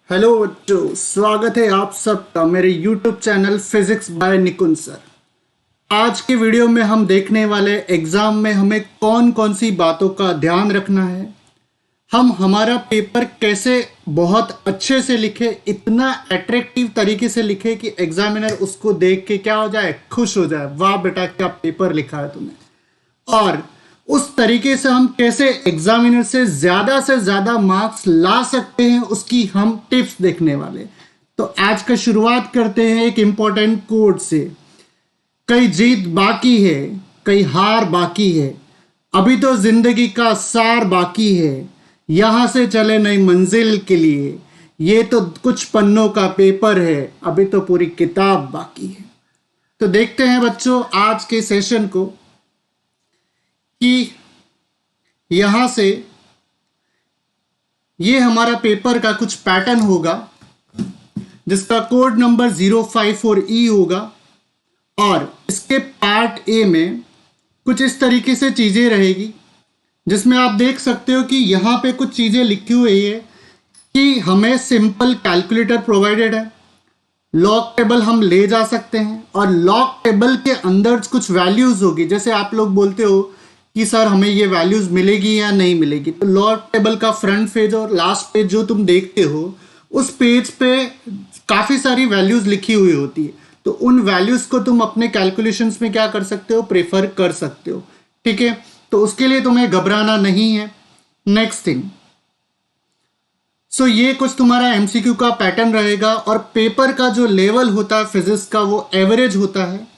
Hello बच्चों, स्वागत है आप सबका मेरे YouTube चैनल फिजिक्स बाय निकुंज सर। आज के वीडियो में हम देखने वाले एग्जाम में हमें कौन कौन सी बातों का ध्यान रखना है, हम हमारा पेपर कैसे बहुत अच्छे से लिखे, इतना अट्रैक्टिव तरीके से लिखे कि एग्जामिनर उसको देख के क्या हो जाए, खुश हो जाए, वाह बेटा क्या पेपर लिखा है तुमने। और उस तरीके से हम कैसे एग्जामिनर से ज्यादा मार्क्स ला सकते हैं, उसकी हम टिप्स देखने वाले। तो आज का शुरुआत करते हैं एक इंपॉर्टेंट कोड से। कई जीत बाकी है, कई हार बाकी है, अभी तो जिंदगी का सार बाकी है, यहां से चले नई मंजिल के लिए, ये तो कुछ पन्नों का पेपर है, अभी तो पूरी किताब बाकी है। तो देखते हैं बच्चों आज के सेशन को कि यहां से ये हमारा पेपर का कुछ पैटर्न होगा जिसका कोड नंबर 054E होगा। और इसके पार्ट ए में कुछ इस तरीके से चीजें रहेगी जिसमें आप देख सकते हो कि यहां पे कुछ चीजें लिखी हुई है कि हमें सिंपल कैलकुलेटर प्रोवाइडेड है, लॉग टेबल हम ले जा सकते हैं और लॉग टेबल के अंदर कुछ वैल्यूज होगी। जैसे आप लोग बोलते हो कि सर हमें ये वैल्यूज मिलेगी या नहीं मिलेगी, तो लॉग टेबल का फ्रंट पेज और लास्ट पेज जो तुम देखते हो उस पेज पे काफी सारी वैल्यूज लिखी हुई होती है, तो उन वैल्यूज को तुम अपने कैलकुलेशंस में क्या कर सकते हो, प्रेफर कर सकते हो। ठीक है, तो उसके लिए तुम्हें घबराना नहीं है। नेक्स्ट थिंग, सो ये कुछ तुम्हारा एमसीक्यू का पैटर्न रहेगा और पेपर का जो लेवल होता है फिजिक्स का वो एवरेज होता है।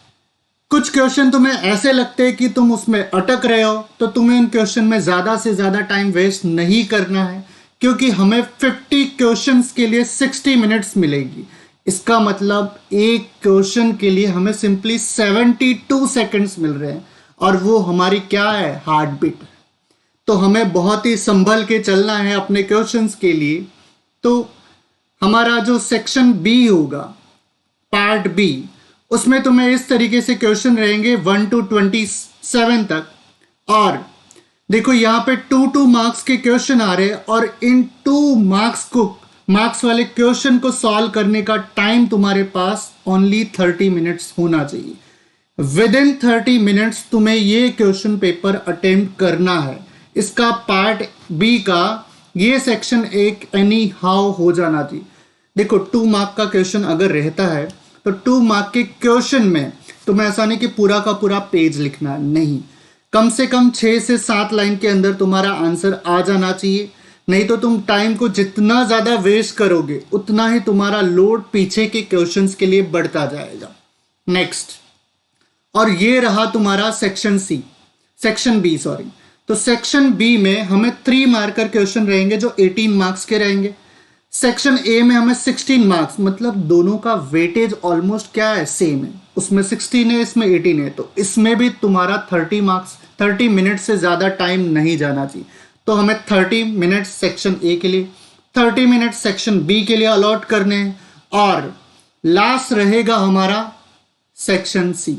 कुछ क्वेश्चन तुम्हें ऐसे लगते हैं कि तुम उसमें अटक रहे हो, तो तुम्हें उन क्वेश्चन में ज्यादा से ज्यादा टाइम वेस्ट नहीं करना है, क्योंकि हमें 50 क्वेश्चंस के लिए 60 मिनट्स मिलेगी। इसका मतलब एक क्वेश्चन के लिए हमें सिंपली 72 सेकंड्स मिल रहे हैं और वो हमारी क्या है, हार्ट बीट। तो हमें बहुत ही संभल के चलना है अपने क्वेश्चंस के लिए। तो हमारा जो सेक्शन बी होगा, पार्ट बी, उसमें तुम्हें इस तरीके से क्वेश्चन रहेंगे 1 to 27 तक। और देखो यहाँ पे 2 मार्क्स के क्वेश्चन आ रहे हैं और इन 2 मार्क्स वाले क्वेश्चन को सॉल्व करने का टाइम तुम्हारे पास ओनली 30 मिनट्स होना चाहिए। विद इन 30 मिनट्स तुम्हें ये क्वेश्चन पेपर अटेम्प्ट करना है। इसका पार्ट बी का ये सेक्शन एक एनी हाउ हो जाना चाहिए। देखो 2 मार्क का क्वेश्चन अगर रहता है तो 2 मार्क के क्वेश्चन में तुम्हें ऐसा नहीं कि पूरा का पूरा पेज लिखना, नहीं, कम से कम 6 से 7 लाइन के अंदर तुम्हारा आंसर आ जाना चाहिए। नहीं तो तुम टाइम को जितना ज्यादा वेस्ट करोगे उतना ही तुम्हारा लोड पीछे के क्वेश्चंस के लिए बढ़ता जाएगा। नेक्स्ट, और ये रहा तुम्हारा सेक्शन बी सॉरी। तो सेक्शन बी में हमें 3 मार्कर क्वेश्चन रहेंगे जो 18 मार्क्स के रहेंगे। सेक्शन ए में हमें 16 मार्क्स, मतलब दोनों का वेटेज ऑलमोस्ट क्या है, सेम है। उसमें 16 है, इसमें 18 है, तो इसमें भी तुम्हारा 30 मिनट से ज्यादा टाइम नहीं जाना चाहिए। तो हमें 30 मिनट सेक्शन ए के लिए, 30 मिनट सेक्शन बी के लिए अलॉट करने हैं। और लास्ट रहेगा हमारा सेक्शन सी।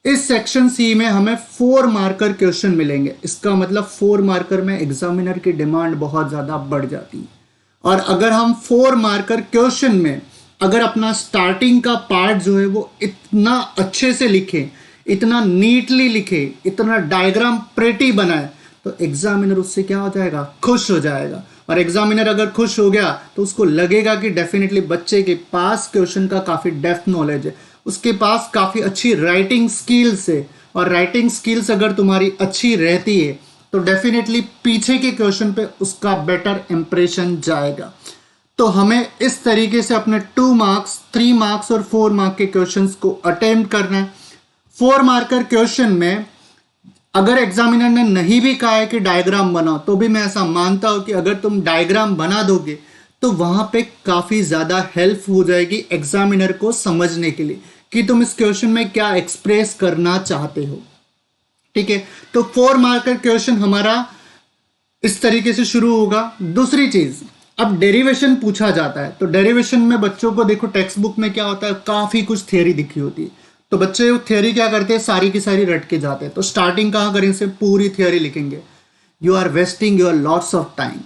इस सेक्शन सी में हमें 4 मार्कर क्वेश्चन मिलेंगे। इसका मतलब 4 मार्कर में एग्जामिनर की डिमांड बहुत ज्यादा बढ़ जाती है। और अगर हम 4 मार्कर क्वेश्चन में अगर अपना स्टार्टिंग का पार्ट जो है वो इतना अच्छे से लिखे, इतना नीटली लिखे, इतना डायग्राम प्रेटी बनाए, तो एग्जामिनर उससे क्या हो जाएगा, खुश हो जाएगा। और एग्जामिनर अगर खुश हो गया तो उसको लगेगा कि डेफिनेटली बच्चे के पास क्वेश्चन का काफी डेप्थ नॉलेज है, उसके पास काफी अच्छी राइटिंग स्किल्स है। और राइटिंग स्किल्स अगर तुम्हारी अच्छी रहती है तो डेफिनेटली पीछे के क्वेश्चन पे उसका बेटर इंप्रेशन जाएगा। तो हमें इस तरीके से अपने 2 मार्क्स, 3 मार्क्स और 4 मार्क के क्वेश्चंस को अटेम्प्ट करना है। 4 मार्कर क्वेश्चन में अगर एग्जामिनर ने नहीं भी कहा है कि डायग्राम बनाओ, तो भी मैं ऐसा मानता हूं कि अगर तुम डायग्राम बना दोगे तो वहां पे काफी ज्यादा हेल्प हो जाएगी एग्जामिनर को समझने के लिए कि तुम इस क्वेश्चन में क्या एक्सप्रेस करना चाहते हो। ठीक है, तो 4 मार्कर क्वेश्चन हमारा इस तरीके से शुरू होगा। दूसरी चीज, अब डेरिवेशन पूछा जाता है, तो डेरिवेशन में बच्चों को देखो टेक्स्ट बुक में क्या होता है, काफी कुछ थियरी दिखी होती है, तो बच्चे थियरी क्या करते हैं, सारी की सारी रट के जाते हैं। तो स्टार्टिंग कहां करें, से पूरी थियरी लिखेंगे। You are wasting your lots of time.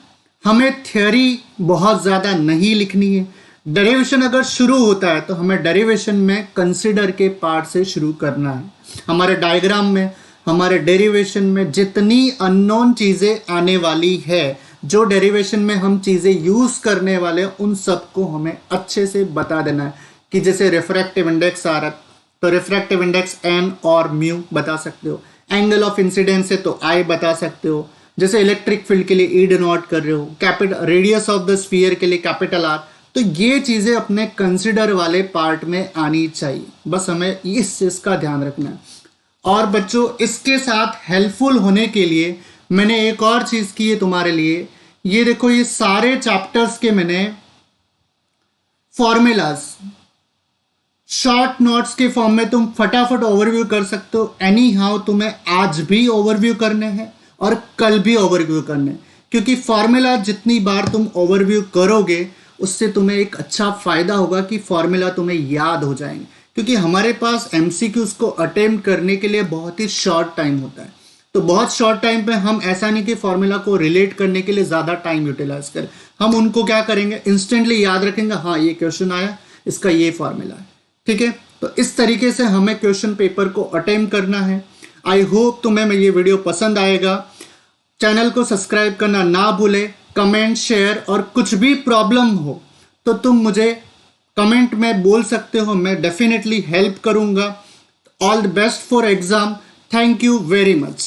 हमें थ्योरी बहुत ज़्यादा नहीं लिखनी है। डेरिवेशन अगर शुरू होता है तो हमें डेरिवेशन में कंसिडर के पार्ट से शुरू करना है। हमारे डायग्राम में, हमारे डेरिवेशन में जितनी अननोन चीज़ें आने वाली है, जो डेरिवेशन में हम चीज़ें यूज़ करने वाले हैं, उन सबको हमें अच्छे से बता देना है। कि जैसे रिफ्रैक्टिव इंडेक्स आ रहा है तो रिफ्रैक्टिव इंडेक्स एन और म्यू बता सकते हो। एंगल ऑफ इंसिडेंस है तो आई बता सकते हो। जैसे इलेक्ट्रिक फील्ड के लिए ई डिनोट कर रहे हो, capital radius of the sphere के लिए कैपिटल आर। तो ये चीज़ें अपने कंसिडर वाले पार्ट में आनी चाहिए, बस हमें इस चीज़ का ध्यान रखना है। और बच्चों, इसके साथ हेल्पफुल होने के लिए मैंने एक और चीज़ की है तुम्हारे लिए। ये देखो, ये सारे चैप्टर्स के मैंने फॉर्मूलाज शॉर्ट नोट्स के फॉर्म में तुम फटाफट ओवरव्यू कर सकते हो। एनी हाउ तुम्हें आज भी ओवरव्यू करने हैं और कल भी ओवरव्यू करने हैं, क्योंकि फॉर्मूला जितनी बार तुम ओवरव्यू करोगे उससे तुम्हें एक अच्छा फायदा होगा कि फॉर्मूला तुम्हें याद हो जाएंगे। क्योंकि हमारे पास एमसीक्यूज को अटेम्प्ट करने के लिए बहुत ही शॉर्ट टाइम होता है, तो बहुत शॉर्ट टाइम पे हम ऐसा नहीं कि फॉर्मूला को रिलेट करने के लिए ज़्यादा टाइम यूटिलाइज करें। हम उनको क्या करेंगे, इंस्टेंटली याद रखेंगे, हाँ ये क्वेश्चन आया, इसका ये फॉर्मूला है, ठीक है। तो इस तरीके से हमें क्वेश्चन पेपर को अटेम्प्ट करना है। आई होप तुम्हें ये वीडियो पसंद आएगा। चैनल को सब्सक्राइब करना ना भूले, कमेंट, शेयर, और कुछ भी प्रॉब्लम हो तो तुम मुझे कमेंट में बोल सकते हो, मैं डेफिनेटली हेल्प करूंगा। All the best for exam. Thank you very much.